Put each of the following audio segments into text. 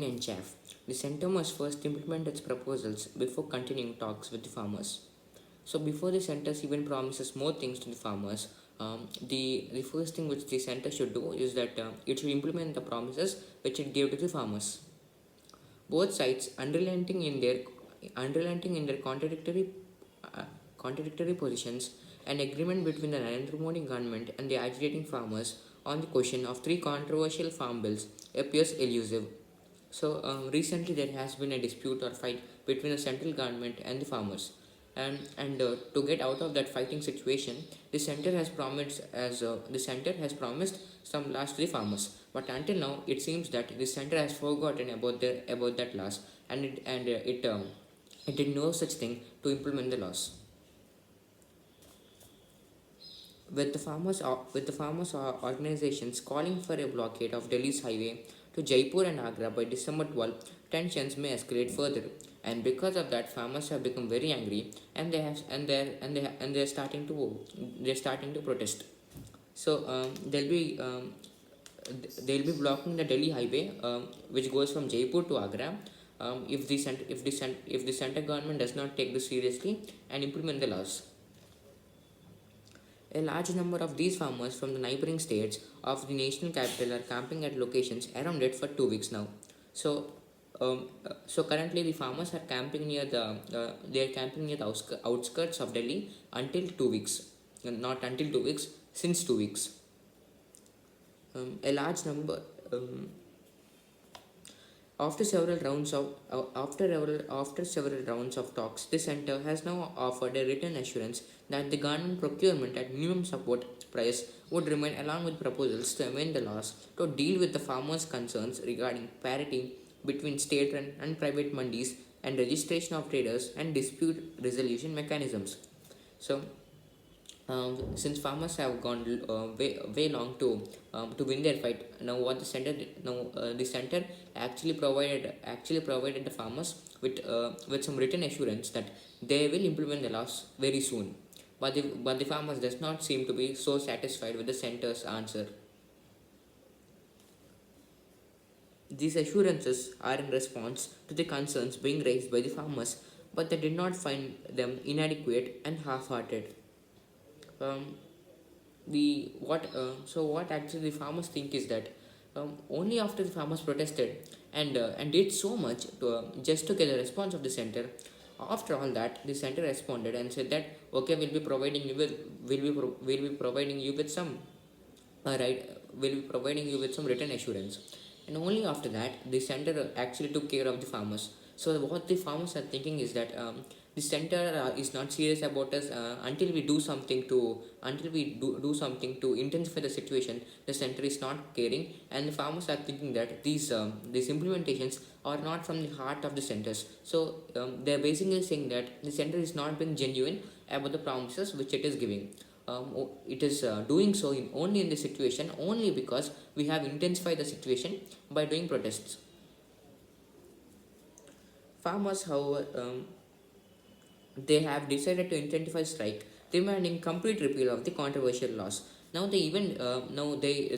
and Chaff, the centre must first implement its proposals before continuing talks with the farmers. So before the centers even promises more things to the farmers, the first thing which the center should do is that it should implement the promises which it gave to the farmers. Both sides unrelenting in their uh, contradictory positions, an agreement between the Narendra Modi government and the agitating farmers on the question of three controversial farm bills appears elusive. So recently there has been a dispute or fight between the central government and the farmers. And to get out of that fighting situation, the center has promised some laws to the farmers. But until now, it seems that the center has forgotten about that laws, it did no such thing to implement the laws. Organizations calling for a blockade of Delhi's highway to Jaipur and Agra by December 12th, tensions may escalate further. And because of that, farmers have become very angry, and they're starting to protest. So they'll be blocking the Delhi highway, which goes from Jaipur to Agra. If the center government does not take this seriously and implement the laws. A large number of these farmers from the neighboring states of the national capital are camping at locations around it for 2 weeks now. So, so currently the farmers are camping near they are camping near the outskirts of Delhi until 2 weeks, not until 2 weeks, since 2 weeks. A large number. After several rounds of talks, the center has now offered a written assurance that the government procurement at minimum support price would remain, along with proposals to amend the laws to deal with the farmers' concerns regarding parity between state and private mandis and registration of traders and dispute resolution mechanisms. So, since farmers have gone way long to win their fight, now what the center actually provided the farmers with some written assurance that they will implement the laws very soon. But the farmers does not seem to be so satisfied with the center's answer. These assurances are in response to the concerns being raised by the farmers, but they did not find them inadequate and half-hearted. um, the what so what actually the farmers think is that only after the farmers protested and did so much just to get a response of the center. After all that, the center responded and said that okay, we'll be providing you with some right we'll be providing you with some written assurance. And only after that the center actually took care of the farmers. So what the farmers are thinking is that the center is not serious about us until we do something to intensify the situation. The center is not caring, and the farmers are thinking that these implementations are not from the heart of the centers. So they're basically saying that the center is not being genuine about the promises which it is giving. It is doing so only in the situation only because we have intensified the situation by doing protests. Farmers, however, they have decided to intensify strike, demanding complete repeal of the controversial laws. Now they even now they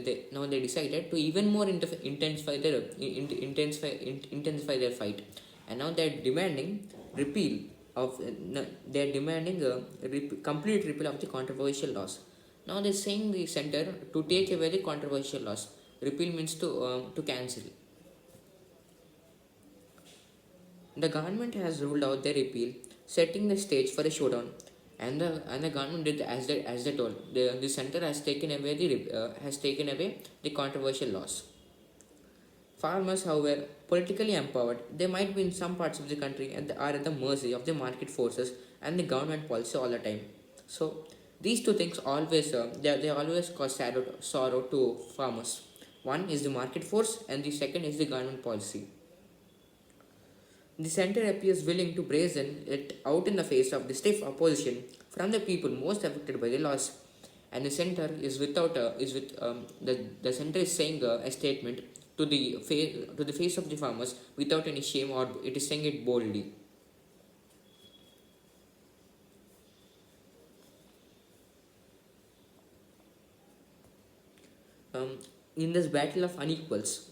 decided to even more intensify their fight, and now they're demanding repeal of they're demanding complete repeal of the controversial laws. Now they're saying the center to take away the controversial laws. Repeal means to cancel. The government has ruled out their repeal, setting the stage for a showdown. And the government did as they told. The center has taken away the controversial laws. Farmers, however, politically empowered, they might be in some parts of the country and are at the mercy of the market forces and the government policy all the time. So these two things they always cause sorrow to farmers. One is the market force, and the second is the government policy. The center appears willing to brazen it out in the face of the stiff opposition from the people most affected by the loss. And the center the center is saying a statement to the face of the farmers without any shame, or it is saying it boldly. Um, in this battle of unequals,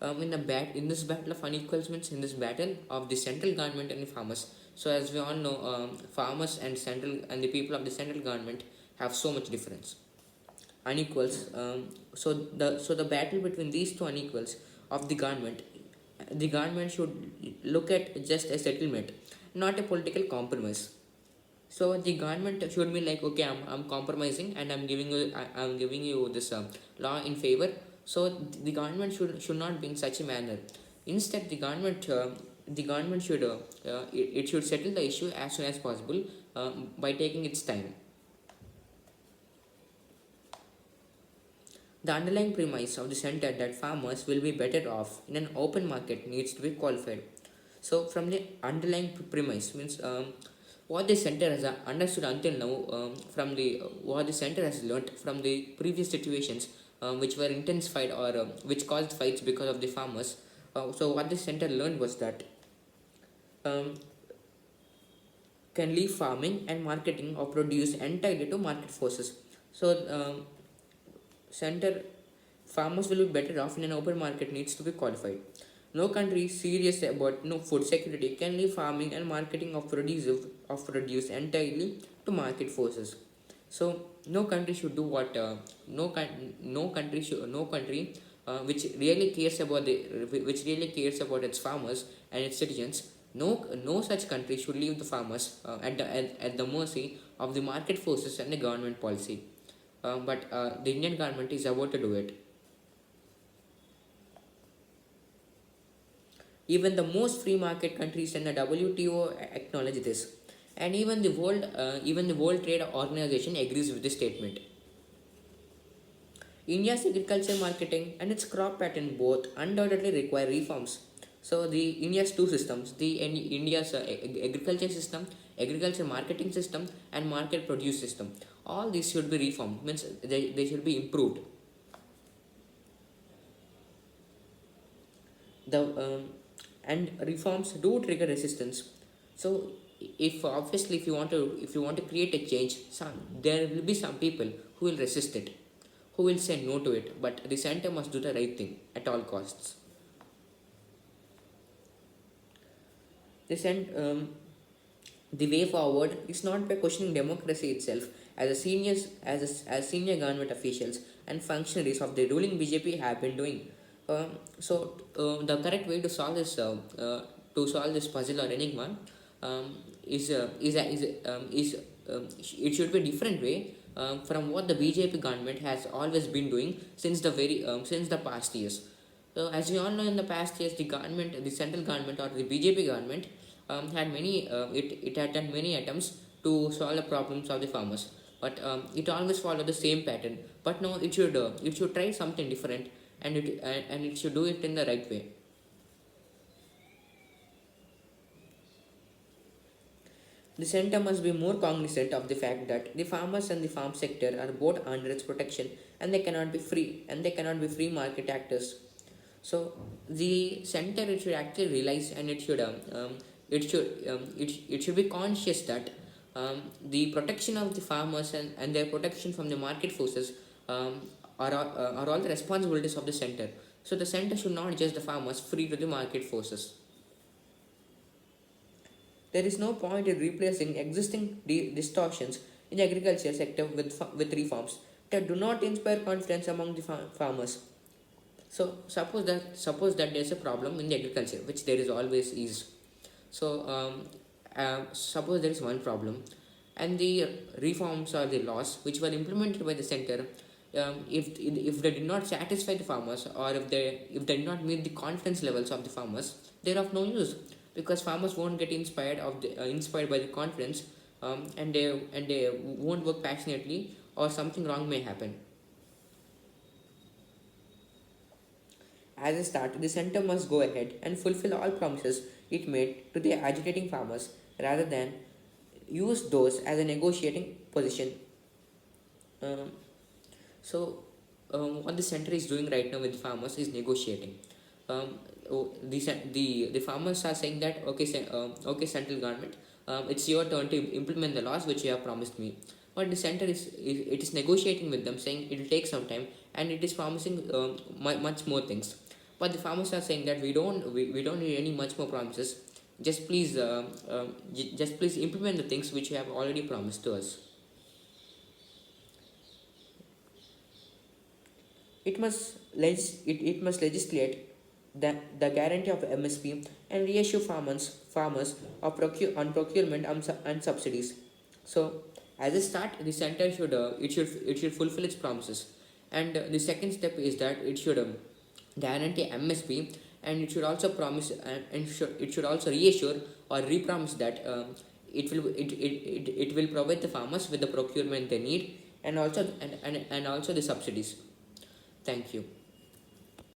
In this battle of unequals means in this battle of the central government and the farmers. So as we all know, farmers and central and the people of the central government have so much difference. Unequals. So the battle between these two unequals of the government should look at just a settlement, not a political compromise. So the government should be like, okay, I'm compromising and I'm giving you this law in favor. So the government should not be in such a manner. Instead, the government should it should settle the issue as soon as possible by taking its time. The underlying premise of the center that farmers will be better off in an open market needs to be qualified. So, from the underlying premise means what the center has understood until now, from the what the center has learnt from the previous situations which were intensified or which caused fights because of the farmers. So, what the center learned was that um, can leave farming and marketing of produce entirely to market forces. So, center farmers will be better off in an open market needs to be qualified. No country serious about no food security can leave farming and marketing of produce entirely to market forces. So no country should do what no country which really cares about its farmers and its citizens. No such country should leave the farmers at the mercy of the market forces and the government policy. But the Indian government is about to do it. Even the most free market countries and the WTO acknowledge this, and even the World Trade Organization agrees with this statement. India's agriculture marketing and its crop pattern both undoubtedly require reforms. So the India's two systems, India's agriculture system, agriculture marketing system, and market produce system, all these should be reformed. Means they should be improved. The and reforms do trigger resistance. So if you want to create a change, there will be some people who will resist it, who will say no to it. But the center must do the right thing at all costs. The cent- um, the way forward is not by questioning democracy itself, as senior government officials and functionaries of the ruling BJP have been doing. The correct way to solve this puzzle or enigma is it should be a different way from what the BJP government has always been doing since the past years. So as we all know, in the past years, the central government or the BJP government it had done many attempts to solve the problems of the farmers, but it always followed the same pattern. But now it should try something different, and it should do it in the right way. The center must be more cognizant of the fact that the farmers and the farm sector are both under its protection, and they cannot be free market actors. So the center, it should actually realize, and it should be conscious that the protection of the farmers and their protection from the market forces are all the responsibilities of the center. So the center should not judge the farmers free to the market forces. There is no point in replacing existing distortions in the agriculture sector with reforms that do not inspire confidence among the farmers. So suppose that there's a problem in the agriculture, which there is always is. So suppose there is one problem, and the reforms or the laws which were implemented by the center, if they did not satisfy the farmers, or if they did not meet the confidence levels of the farmers, they're of no use, because farmers won't get inspired by the confidence, and they won't work passionately, or something wrong may happen. As a start, the center must go ahead and fulfill all promises it made to the agitating farmers, rather than use those as a negotiating position. Um, what the center is doing right now with the farmers is negotiating. The farmers are saying that, okay, okay, central government, it's your turn to implement the laws which you have promised me. But the center is negotiating with them, saying it will take some time, and it is promising much more things. But the farmers are saying that we don't need any much more promises. Just please implement the things which you have already promised to us. It must legislate the guarantee of MSP and reassure farmers of on procurement and subsidies. So, as a start, the center it should fulfill its promises, and the second step is that it should guarantee MSP, and it should also promise it should also reassure or repromise that it will provide the farmers with the procurement they need, and also the subsidies. Thank you.